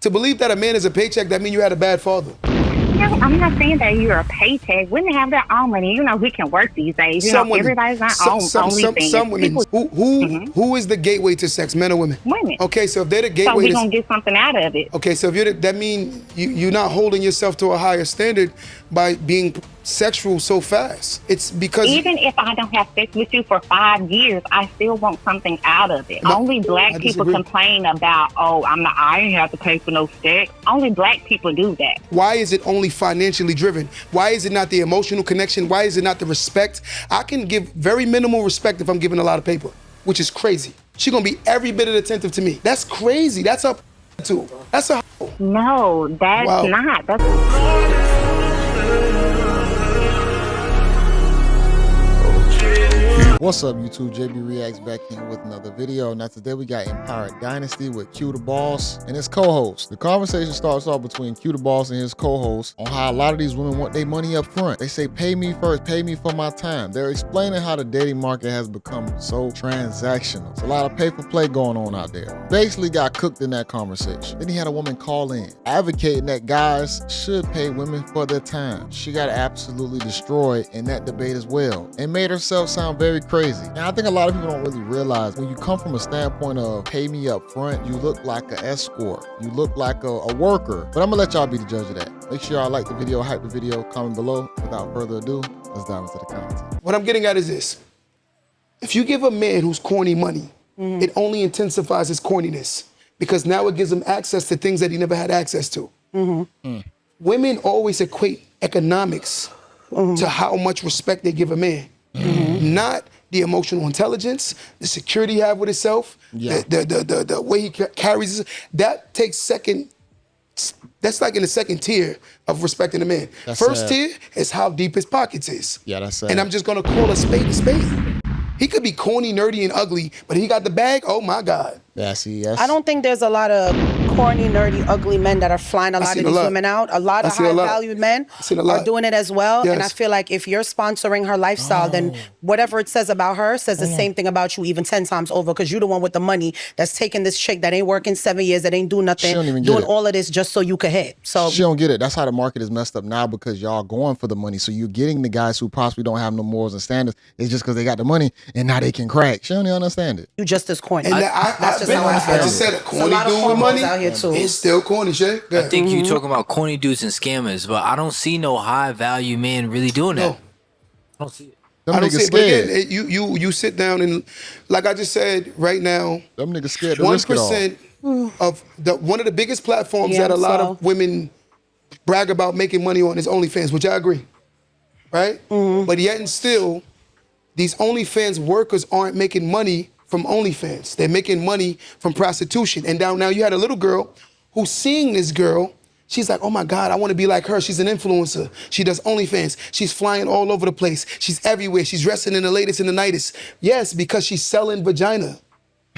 To believe that a man is a paycheck, that means you had a bad father. No, I'm not saying that you're a paycheck. Women have their own money. You know, we can work these days. You know, everybody's not only thing. Some women. Who is the gateway to sex, men or women? Women. Okay, so if they're the gateway, so we're gonna get something out of it. Okay, so if that means you're not holding yourself to a higher standard by being sexual so fast. It's because even if I don't have sex with you for 5 years, I still want something out of it. No, only black people complain about, oh, I ain't have to pay for no sex. Only black people do that. Why is it only financially driven? Why is it not the emotional connection? Why is it not the respect? I can give very minimal respect if I'm giving a lot of paper, which is crazy. She's gonna be every bit attentive to me. That's crazy. That's a too. That's a no. That's not. That's. What's up, YouTube? JayBReacts back here with another video. Now today we got Empire Dynasty with Q the Boss and his co-host. The conversation starts off between Q the Boss and his co-host on how a lot of these women want their money up front. They say, pay me first, pay me for my time. They're explaining how the dating market has become so transactional. It's a lot of pay-for-play going on out there. Basically got cooked in that conversation. Then he had a woman call in, advocating that guys should pay women for their time. She got absolutely destroyed in that debate as well and made herself sound very crazy. And I think a lot of people don't really realize when you come from a standpoint of pay me up front, you look like an escort. You look like a worker. But I'm gonna let y'all be the judge of that. Make sure y'all like the video, hype the video, comment below. Without further ado, let's dive into the content. What I'm getting at is this. If you give a man who's corny money, it only intensifies his corniness because now it gives him access to things that he never had access to. Women always equate economics to how much respect they give a man. Not the emotional intelligence, the security he have with himself, the way he carries his, that takes second. That's like in the second tier of respecting a man. First tier is how deep his pockets is. Yeah, that's and I'm just gonna call a spade a spade. He could be corny, nerdy, and ugly, but he got the bag. Oh my God. Yes. I don't think there's a lot of corny, nerdy, ugly men that are flying a lot of these women out. A lot of high-valued men are doing it as well. Yes. And I feel like if you're sponsoring her lifestyle, then whatever it says about her says the same thing about you, even 10 times over, because you're the one with the money that's taking this chick that ain't working 7 years, that ain't doing nothing, doing all of this just so you could hit. So she don't get it. That's how the market is messed up now because y'all going for the money. So you're getting the guys who possibly don't have no morals and standards. It's just because they got the money and now they can crack. She don't even understand it. You just as corny. And that's just how I feel. I just said a corny dude with money out here too. It's still corny, Shay. I think you talking about corny dudes and scammers, but I don't see no high value men really doing that. I don't see it. I don't see it. But again, you sit down and, like I just said, right now, them niggas scared to risk it all. 1% of one of the biggest platforms that a lot of women brag about making money on is OnlyFans, which I agree, right? But yet and still, these OnlyFans workers aren't making money from OnlyFans. They're making money from prostitution. And now you had a little girl who's seeing this girl. She's like, oh my God, I want to be like her. She's an influencer. She does OnlyFans. She's flying all over the place. She's everywhere. She's dressing in the latest and the nicest. Yes, because she's selling vagina.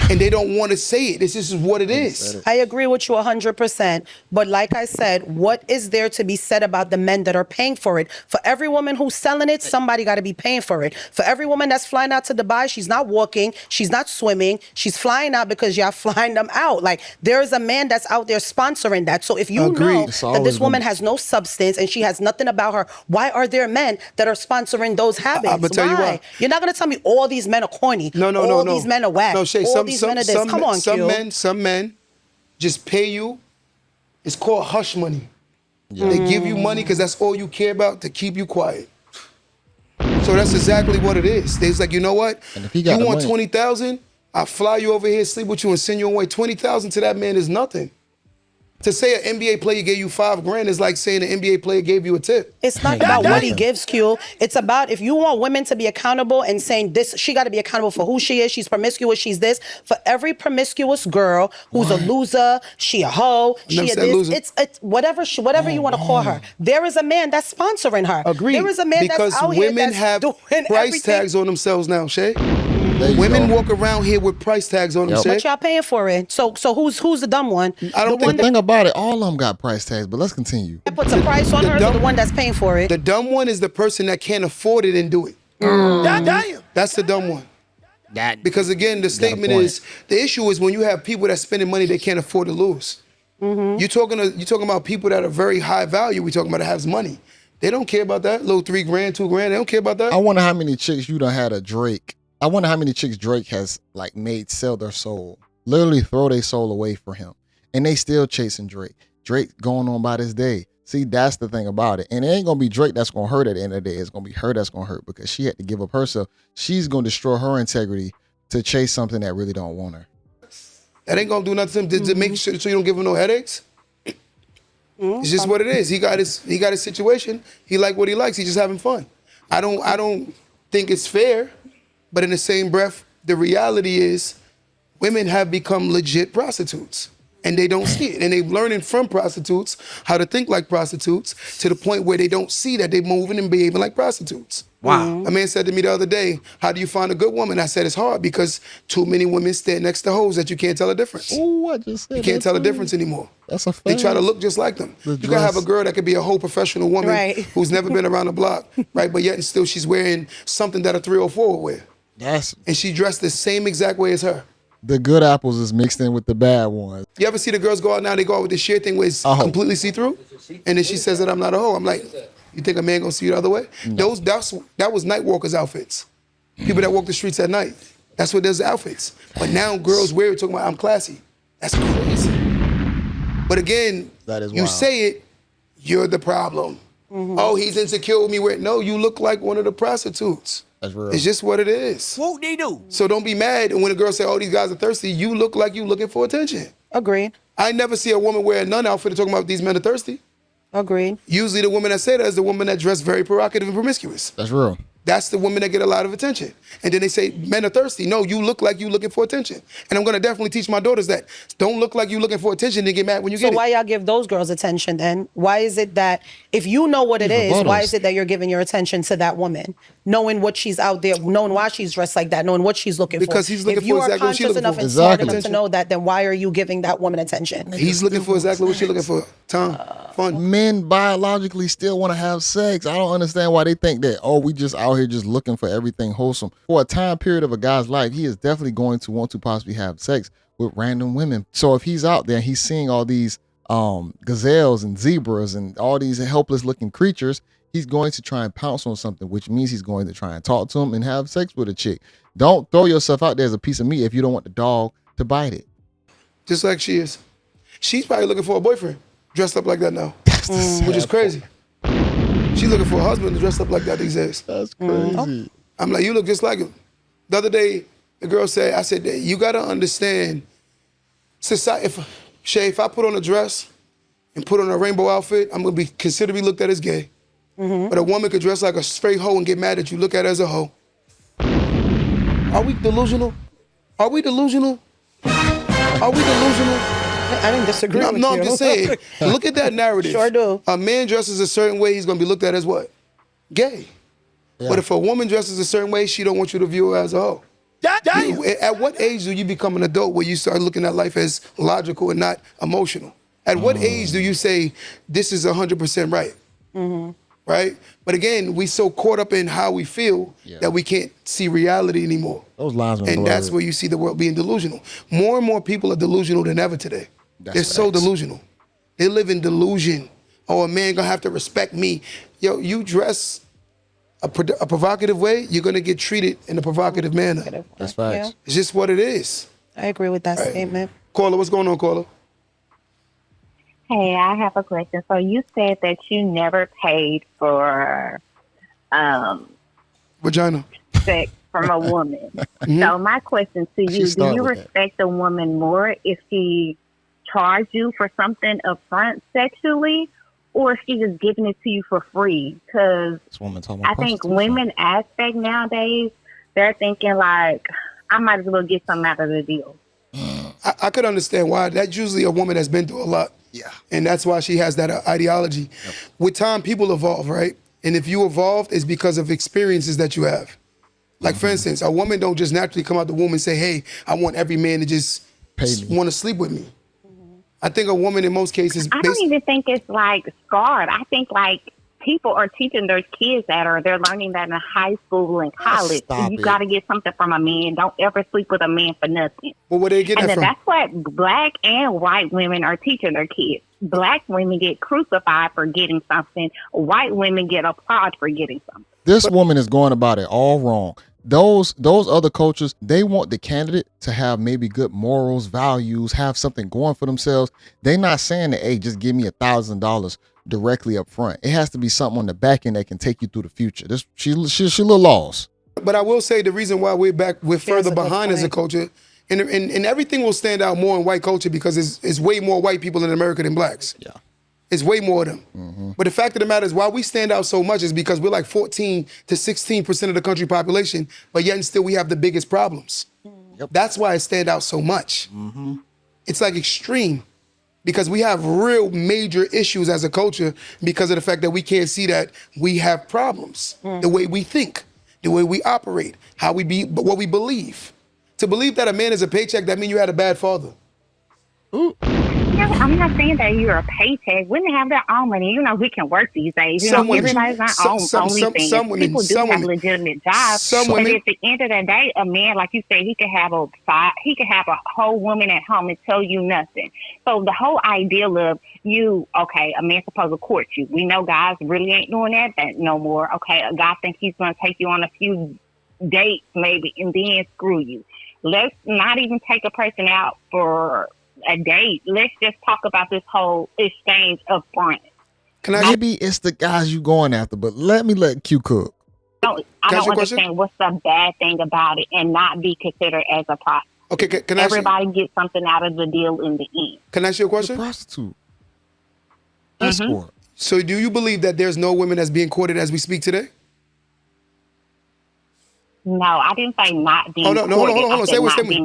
And they don't want to say it. This is what it is. I agree with you 100%. But like I said, what is there to be said about the men that are paying for it? For every woman who's selling it, somebody got to be paying for it. For every woman that's flying out to Dubai, she's not walking, she's not swimming, she's flying out because y'all flying them out. Like, there is a man that's out there sponsoring that. So if you know that this woman has no substance and she has nothing about her, why are there men that are sponsoring those habits? I'm gonna tell you why. You're not going to tell me all these men are corny. All these men are whack. No, Shay, some men just pay you. It's called hush money. They give you money because that's all you care about, to keep you quiet. So that's exactly what it is. They's like, you know what? And if he got you want 20,000, I'll fly you over here, sleep with you, and send you away. 20,000 to that man is nothing. To say an NBA player gave you $5,000 is like saying an NBA player gave you a tip. It's not about what he gives, Q. It's about, if you want women to be accountable and saying this, she got to be accountable for who she is. She's promiscuous. She's this. For every promiscuous girl who's a loser, she a hoe, she a this. It's whatever you want to call her. There is a man that's sponsoring her. Agreed. There is a man that's out here that's doing women have price tags on themselves now, Shay. Women walk around here with price tags on them, Shay. But y'all paying for it. So who's the dumb one? I don't think the thing about it, all of them got price tags, but let's continue. That puts a price on her, or the one that's paying for it? The dumb one is the person that can't afford it and do it. Damn. That's the dumb one. Because again, the statement is, the issue is when you have people that spending money they can't afford to lose. You talking about people that are very high value. We talking about that has money. They don't care about that little $3 grand, $2 grand. They don't care about that. I wonder how many chicks you done had a Drake. I wonder how many chicks Drake has like made sell their soul, literally throw their soul away for him, and they still chasing Drake. Drake going on by this day. See, that's the thing about it. And it ain't gonna be Drake that's gonna hurt at the end of the day. It's gonna be her that's gonna hurt because she had to give up herself. She's gonna destroy her integrity to chase something that really don't want her. That ain't gonna do nothing to make sure so you don't give him no headaches. It's just what it is. He got his situation. He like what he likes. He's just having fun. I don't think it's fair, but in the same breath, the reality is women have become legit prostitutes. And they don't see it. And they're learning from prostitutes how to think like prostitutes to the point where they don't see that they're moving and behaving like prostitutes. Wow. A man said to me the other day, how do you find a good woman? I said, it's hard because too many women stand next to hoes that you can't tell a difference. Ooh, I just said You can't tell a difference anymore. That's a fact. They try to look just like them. You can have a girl that could be a whole professional woman who's never been around the block, right? But yet and still she's wearing something that a 304 would wear. And she dressed the same exact way as her. The good apples is mixed in with the bad ones. You ever see the girls go out now, they go out with this sheer thing where it's completely see-through? And then she says that I'm not a hoe. I'm like, you think a man gonna see you the other way? No. That was night walkers' outfits. People that walk the streets at night. That's what those outfits. But now girls wear it talking about I'm classy. That's crazy. But again, that is you say it, you're the problem. Oh, he's insecure with me. No, you look like one of the prostitutes. That's real. It's just what it is. What they do? So don't be mad. And when a girl say, oh, these guys are thirsty, you look like you looking for attention. Agreed. I never see a woman wear a nun outfit and talking about these men are thirsty. Agreed. Usually the woman that say that is the woman that dress very provocative and promiscuous. That's real. That's the woman that get a lot of attention. And then they say, men are thirsty. No, you look like you looking for attention. And I'm going to definitely teach my daughters that. Don't look like you looking for attention and get mad when you get it. So why y'all give those girls attention then? Why is it that, if you know what it is, why is it that you're giving your attention to that woman? Knowing what she's out there, knowing why she's dressed like that, knowing what she's looking for. Because he's looking for exactly what she's looking for. If you are conscious enough and smart enough to know that, then why are you giving that woman attention? He's looking for exactly what she's looking for. Tom, fun. Men biologically still want to have sex. I don't understand why they think that, oh, we just out here just looking for everything wholesome. For a time period of a guy's life, he is definitely going to want to possibly have sex with random women. So if he's out there and he's seeing all these gazelles and zebras and all these helpless looking creatures, he's going to try and pounce on something, which means he's going to try and talk to him and have sex with a chick. Don't throw yourself out there as a piece of meat if you don't want the dog to bite it. Just like she is. She's probably looking for a boyfriend dressed up like that now, which is crazy. She's looking for a husband dressed up like that these days. That's crazy. I'm like, you look just like him. The other day, the girl said, I said, you got to understand, society, if I put on a dress and put on a rainbow outfit, I'm going to be considered to be looked at as gay. But a woman could dress like a straight hoe and get mad at you, look at her as a hoe. Are we delusional? Are we delusional? Are we delusional? I didn't disagree with you. No, I'm just saying, look at that narrative. Sure do. A man dresses a certain way, he's going to be looked at as what? Gay. Yeah. But if a woman dresses a certain way, she don't want you to view her as a hoe. At what age do you become an adult where you start looking at life as logical and not emotional? At what age do you say, this is 100% right? Right? But again, we so caught up in how we feel that we can't see reality anymore. Those lines are And that's where you see the world being delusional. More and more people are delusional than ever today. They're so delusional. They live in delusion. Oh, a man gonna have to respect me. Yo, you dress a provocative way, you're gonna get treated in a provocative manner. That's facts. Yeah. It's just what it is. I agree with that statement. Caller, what's going on, caller? Hey, I have a question. So you said that you never paid for vagina sex from a woman. So my question to you, do you respect a woman more if she charged you for something upfront sexually, or if she's just giving it to you for free? Because I think women aspect nowadays, they're thinking like, I might as well get something out of the deal. I could understand why. That's usually a woman that's been through a lot. Yeah. And that's why she has that ideology. Yep. With time, people evolve, right? And if you evolved, it's because of experiences that you have. Like, for instance, a woman don't just naturally come out the womb and say, hey, I want every man to just want to sleep with me. I think a woman in most cases... I don't even think it's like scarred. I think like people are teaching their kids that, or they're learning that in high school and college. You got to get something from a man. Don't ever sleep with a man for nothing. Well, where they getting that from? That's what black and white women are teaching their kids. Black women get crucified for getting something. White women get applauded for getting something. This woman is going about it all wrong. Those other cultures, they want the candidate to have maybe good morals, values, have something going for themselves. They're not saying that, hey, just give me $1,000 directly up front. It has to be something on the back end that can take you through the future. She a little lost. But I will say the reason why we're further behind as a culture, and everything will stand out more in white culture because it's way more white people in America than blacks. Yeah. It's way more of them. Mm-hmm. But the fact of the matter is why we stand out so much is because we're like 14 to 16% of the country population, but yet and still we have the biggest problems. Yep. That's why it stand out so much. Mm-hmm. It's like extreme because we have real major issues as a culture because of the fact that we can't see that we have problems. The way we think, the way we operate, how we be, what we believe. To believe that a man is a paycheck, that means you had a bad father. Ooh. I'm not saying that you're a paycheck. Women have their own money. You know, we can work these days. Everybody's not only thing. People do have legitimate jobs. But at the end of the day, a man, like you said, he could have a whole woman at home and tell you nothing. So the whole ideal of a man's supposed to court you. We know guys really ain't doing that no more. Okay, a guy thinks he's going to take you on a few dates maybe and then screw you. Let's not even take a person out for a date. Let's just talk about this whole exchange of friends. Maybe it's the guys you going after, but let Q cook. I don't understand what's the bad thing about it and not be considered as a prostitute. Okay, can I everybody gets something out of the deal in the end. Can I ask you a question? The prostitute. Escort. So do you believe that there's no women that's being courted as we speak today? No, I didn't say not being courted. Hold on. Stay with me.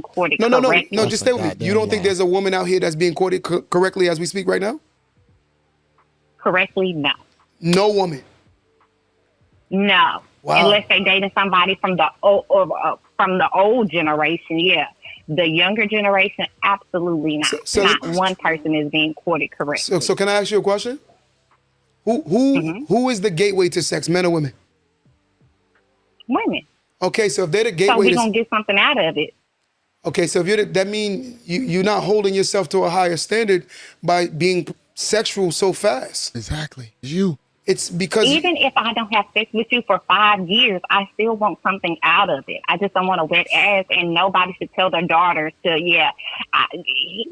No, just stay with me. You don't think there's a woman out here that's being courted correctly as we speak right now? Correctly, no. No woman? No. Wow. Unless they're dating somebody from the old generation, yeah. The younger generation, absolutely not. Not one person is being courted correctly. So can I ask you a question? Who is the gateway to sex, men or women? Women. Okay, so if they're the gateway, so we're gonna get something out of it. Okay, so if that means you're not holding yourself to a higher standard by being sexual so fast. Exactly. You. It's because even if I don't have sex with you for 5 years, I still want something out of it. I just don't want a wet ass, and nobody should tell their daughters to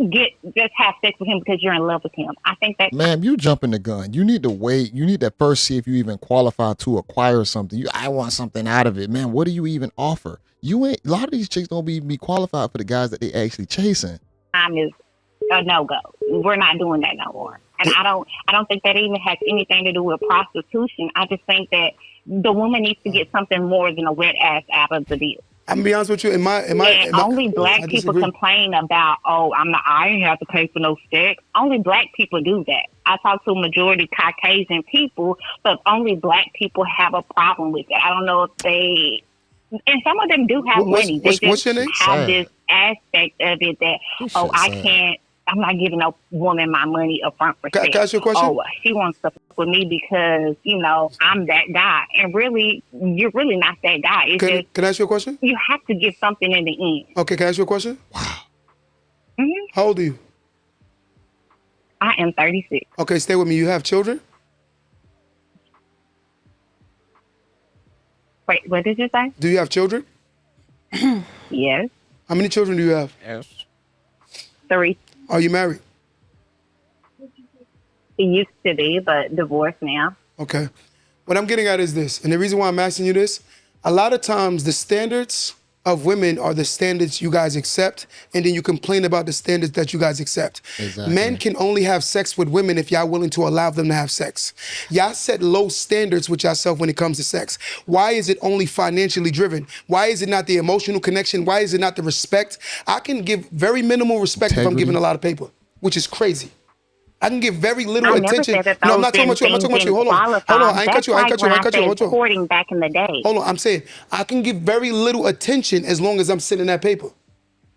just have sex with him because you're in love with him. I think that ma'am, you jumping the gun. You need to wait. You need to first see if you even qualify to acquire something. I want something out of it, man. What do you even offer? You ain't. A lot of these chicks don't be qualified for the guys that they actually chasing. Time is a no-go. We're not doing that no more. And I don't think that even has anything to do with prostitution. I just think that the woman needs to get something more than a wet ass out of the deal. I'm gonna be honest with you. Only black people complain about, I ain't have to pay for no sex. Only black people do that. I talk to a majority Caucasian people, but only black people have a problem with it. I don't know if they, and some of them do have money. They just have this aspect of it that, I'm not giving no woman my money up front for sex. Can I ask you a question? Oh, she wants to fuck with me because, I'm that guy. And really, you're really not that guy. Can I ask you a question? You have to give something in the end. Okay, can I ask you a question? Wow. Mm-hmm. How old are you? I am 36. Okay, stay with me. You have children? Wait, what did you say? Do you have children? Yes. How many children do you have? Yes. 3. Are you married? It used to be, but divorced now. Okay. What I'm getting at is this, and the reason why I'm asking you this, a lot of times the standards of women are the standards you guys accept, and then you complain about the standards that you guys accept. Exactly. Men can only have sex with women if y'all willing to allow them to have sex. Y'all set low standards with yourself when it comes to sex. Why is it only financially driven? Why is it not the emotional connection? Why is it not the respect? I can give very minimal respect if I'm giving a lot of paper, which is crazy. I can give very little attention. No, I'm not talking about you. I'm not talking about you. Hold on. I ain't cut you. Hold on. Courting back in the day. Hold on. I'm saying I can give very little attention as long as I'm sending that paper.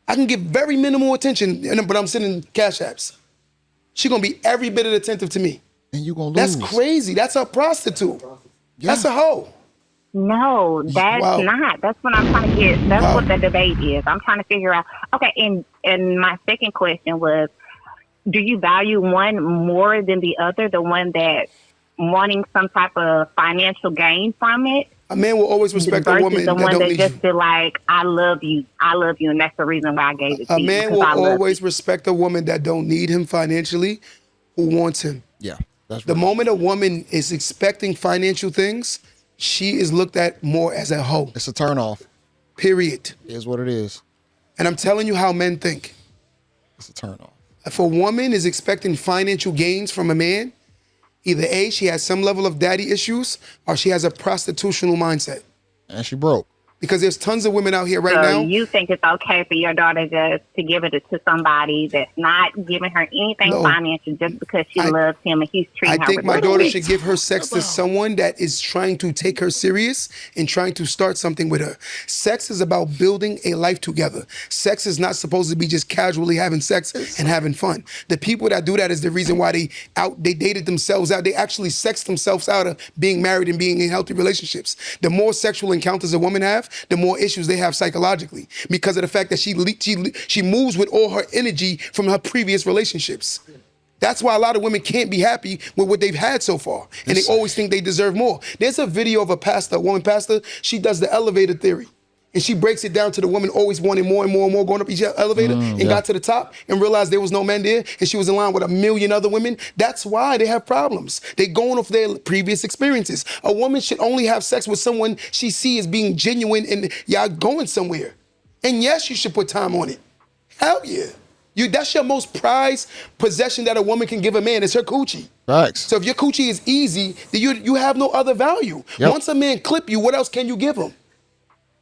I can give very minimal attention, but I'm sending cash apps. She's going to be every bit of attentive to me. and you gonna lose. That's crazy. That's a prostitute. Yeah. That's a hoe. No, that's not. That's what I'm trying to get. That's what the debate is. I'm trying to figure out. Okay, and my second question was, do you value one more than the other? The one that wanting some type of financial gain from it? A man will always respect a woman the that one don't that need just you. be like, I love you, and that's the reason why I gave it to you. A man will always respect a woman that don't need him financially, who wants him. Yeah, that's right. The moment a woman is expecting financial things, she is looked at more as a hoe. It's a turnoff. Period. It is what it is. And I'm telling you how men think. It's a turnoff. If a woman is expecting financial gains from a man, either A, she has some level of daddy issues, or she has a prostitutional mindset. And she broke. Because there's tons of women out here right now. You think it's okay for your daughter just to give it to somebody that's not giving her anything financial just because she loves him and he's treating her? I think my daughter should give her sex to someone that is trying to take her serious and trying to start something with her. Sex is about building a life together. Sex is not supposed to be just casually having sex and having fun. The people that do that is the reason why they dated themselves out. They actually sexed themselves out of being married and being in healthy relationships. The more sexual encounters a woman have, the more issues they have psychologically because of the fact that she moves with all her energy from her previous relationships. That's why a lot of women can't be happy with what they've had so far, and they always think they deserve more. There's a video of a woman pastor. She does the elevator theory. And she breaks it down to the woman always wanting more and more and more, going up each elevator and got to the top and realized there was no man there and she was in line with a million other women. That's why they have problems. They're going off their previous experiences. A woman should only have sex with someone she sees as being genuine and y'all going somewhere. And yes, you should put time on it. Hell yeah. That's your most prized possession that a woman can give a man is her coochie. Facts. So if your coochie is easy, then you have no other value. Yep. Once a man clip you, what else can you give him?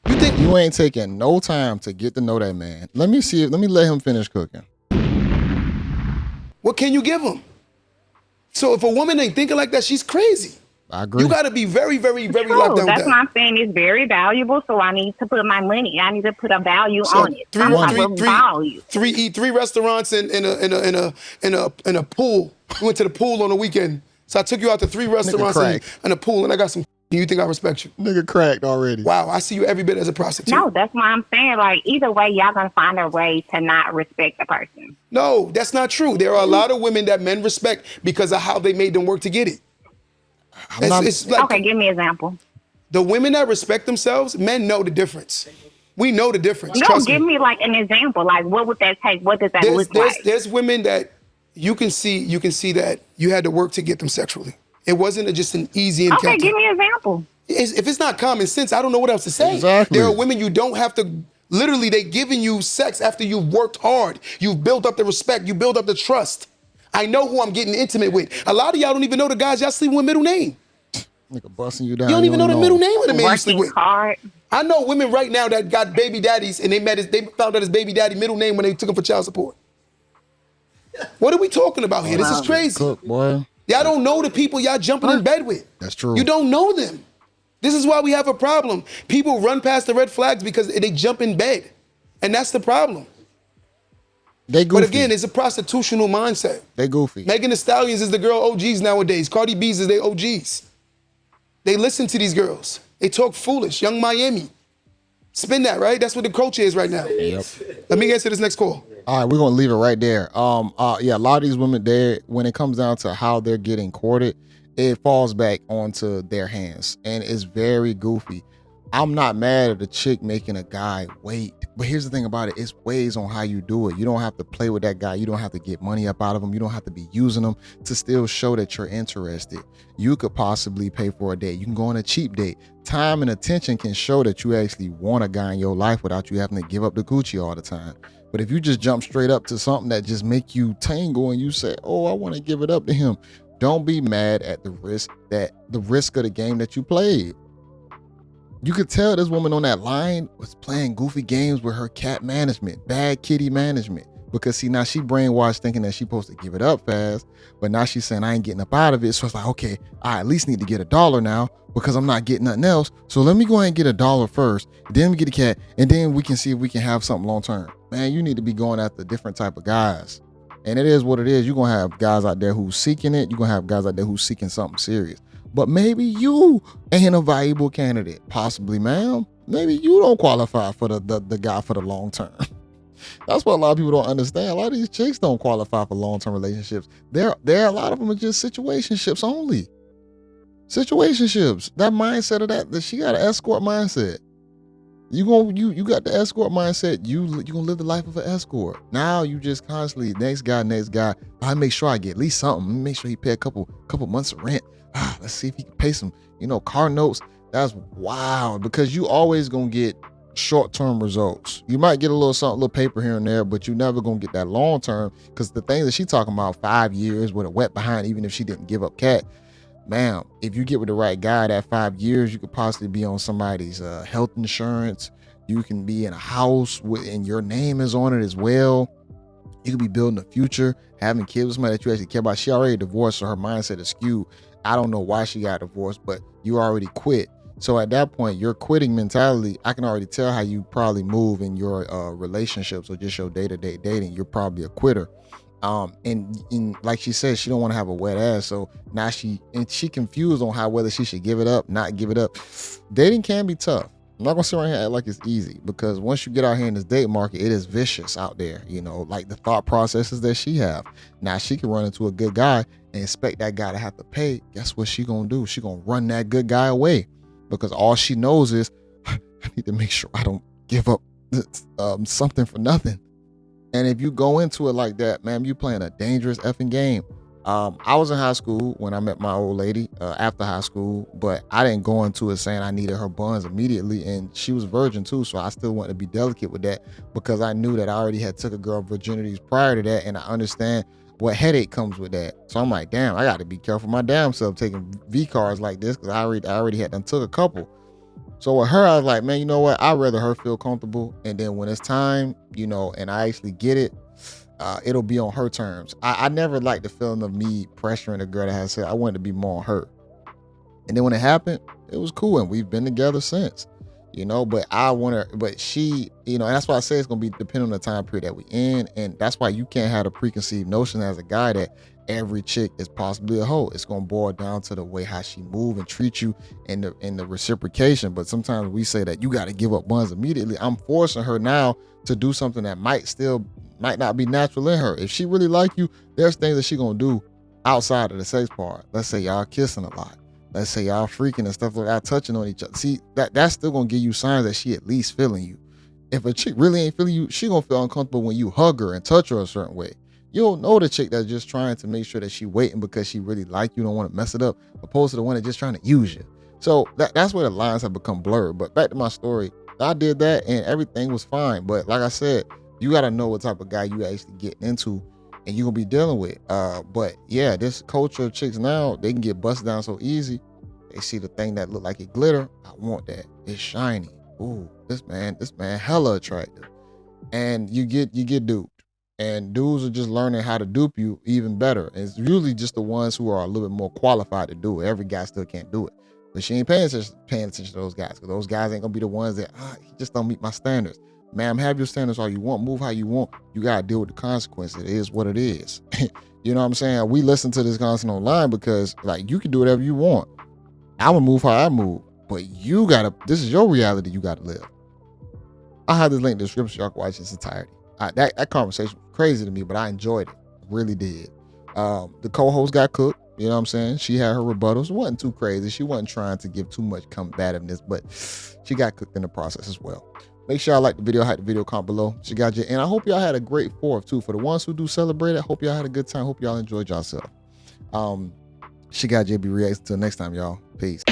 You ain't taking no time to get to know that man. Let me let him finish cooking. What can you give him? So if a woman ain't thinking like that, she's crazy. I agree. You got to be very, very, very True. locked down. That's what I'm saying. It's very valuable, so I need to put my money. I need to put a value on it. Three restaurants in a pool. We went to the pool on the weekend. So I took you out to 3 restaurants and a pool, and I got some. You think I respect you? Nigga cracked already. Wow, I see you every bit as a prostitute. No, that's why I'm saying, like, either way, y'all gonna find a way to not respect the person. No, that's not true. There are a lot of women that men respect because of how they made them work to get it. Okay, give me an example. The women that respect themselves, men know the difference. We know the difference. No, give me like an example. Like, what would that take? What does that look like? There's women that you can see that you had to work to get them sexually. It wasn't just an easy encounter. Okay, give me an example. If it's not common sense, I don't know what else to say. Exactly. There are women you don't have to, literally, they giving you sex after you've worked hard. You've built up the respect. You build up the trust. I know who I'm getting intimate with. A lot of y'all don't even know the guys y'all sleeping with middle name. Nigga busting you down. You don't even know the middle name of the man you sleep with. Hard. I know women right now that got baby daddies and they found out his baby daddy middle name when they took him for child support. What are we talking about here? This is crazy. Cook, boy. Y'all don't know the people y'all jumping in bed with. That's true. You don't know them. This is why we have a problem. People run past the red flags because they jump in bed. And that's the problem. They goofy. But again, it's a prostitutional mindset. They goofy. Megan Thee Stallions is the girl OGs nowadays. Cardi B's is their OGs. They listen to these girls. They talk foolish. Young Miami. Spin that, right? That's what the culture is right now. Yep. Let me get to this next call. All right, we're gonna leave it right there. Yeah, a lot of these women, when it comes down to how they're getting courted, it falls back onto their hands, and it's very goofy. I'm not mad at a chick making a guy wait, but here's the thing about it: it's ways on how you do it. You don't have to play with that guy. You don't have to get money up out of him. You don't have to be using them to still show that you're interested. You could possibly pay for a date. You can go on a cheap date. Time and attention can show that you actually want a guy in your life without you having to give up the coochie all the time. But if you just jump straight up to something that just make you tangle and you say, oh, I want to give it up to him, don't be mad at the risk of the game that you played. You could tell this woman on that line was playing goofy games with her cat management, bad kitty management. Because see, now she brainwashed thinking that she's supposed to give it up fast, but now she's saying I ain't getting up out of it. So it's like, okay, I at least need to get $1 now because I'm not getting nothing else. So let me go ahead and get $1 first, then we get a cat, and then we can see if we can have something long term. Man, you need to be going after different type of guys. And it is what it is. You're going to have guys out there who's seeking it. You're going to have guys out there who's seeking something serious. But maybe you ain't a valuable candidate. Possibly, ma'am. Maybe you don't qualify for the guy for the long term. That's what a lot of people don't understand. A lot of these chicks don't qualify for long-term relationships. There a lot of them are just situationships only. Situationships. That mindset of that she got an escort mindset. You got the escort mindset. You gonna live the life of an escort. Now you just constantly next guy. I make sure I get at least something. Make sure he pay a couple months of rent. Let's see if he can pay some, car notes. That's wild because you always gonna get short-term results. You might get a little something, little paper here and there, but you never gonna get that long-term because the things that she talking about 5 years with a wet behind, even if she didn't give up cat. Ma'am, if you get with the right guy, that 5 years, you could possibly be on somebody's health insurance. You can be in a house and your name is on it as well. You could be building a future, having kids with somebody that you actually care about. She already divorced, so her mindset is skewed. I don't know why she got divorced, but you already quit. So at that point, your quitting mentality, I can already tell how you probably move in your relationships or just your day-to-day dating. You're probably a quitter. And like she said, she don't want to have a wet ass. So now she confused on whether she should give it up, not give it up. Dating can be tough. I'm not gonna sit around here and act like it's easy because once you get out here in this date market, it is vicious out there. Like the thought processes that she have. Now she can run into a good guy and expect that guy to have to pay. Guess what she gonna do? She gonna run that good guy away. Because all she knows is, I need to make sure I don't give up something for nothing. And if you go into it like that, man, you playing a dangerous effing game. I was in high school when I met my old lady after high school, but I didn't go into it saying I needed her buns immediately. And she was a virgin too, so I still wanted to be delicate with that because I knew that I already had took a girl virginities prior to that, and I understand what headache comes with that. So I'm like, damn, I got to be careful my damn self taking V cards like this because I already had done took a couple. So with her, I was like, man, you know what? I'd rather her feel comfortable. And then when it's time, and I actually get it, it'll be on her terms. I never liked the feeling of me pressuring a girl that has sex. I wanted to be more on her. And then when it happened, it was cool. And we've been together since. But I want her, but she, and that's why I say it's going to be depending on the time period that we in. And that's why you can't have a preconceived notion as a guy that every chick is possibly a hoe. It's going to boil down to the way how she move and treat you and the reciprocation. But sometimes we say that you got to give up buns immediately. I'm forcing her now to do something that might not be natural in her. If she really like you, there's things that she going to do outside of the sex part. Let's say y'all kissing a lot. Let's say y'all freaking and stuff like that, touching on each other. See, that's still gonna give you signs that she at least feeling you. If a chick really ain't feeling you, she gonna feel uncomfortable when you hug her and touch her a certain way. You don't know the chick that's just trying to make sure that she waiting because she really like you, don't want to mess it up, opposed to the one that's just trying to use you. So that's where the lines have become blurred. But back to my story, I did that and everything was fine. But like I said, you gotta know what type of guy you actually getting into and you're gonna be dealing with. But yeah, this culture of chicks now, they can get busted down so easy. They see the thing that look like it glitter. I want that. It's shiny. Ooh, this man hella attractive. And you get duped. And dudes are just learning how to dupe you even better. And it's usually just the ones who are a little bit more qualified to do it. Every guy still can't do it. But she ain't paying attention to those guys. Because those guys ain't gonna be the ones that he just don't meet my standards. Ma'am, have your standards all you want, move how you want. You gotta deal with the consequences. It is what it is. You know what I'm saying? We listen to this content online because like you can do whatever you want. I'm gonna move how I move. But this is your reality you gotta live. I'll have this link in the description. Y'all can watch this entirety. That conversation was crazy to me, but I enjoyed it. Really did. The co-host got cooked. You know what I'm saying? She had her rebuttals. It wasn't too crazy. She wasn't trying to give too much combativeness, but she got cooked in the process as well. Make sure y'all like the video, hype the video, comment below. She got you. And I hope y'all had a great 4th too. For the ones who do celebrate it, hope y'all had a good time. Hope y'all enjoyed yourself. She got JayBReacts. Until next time, y'all. Peace.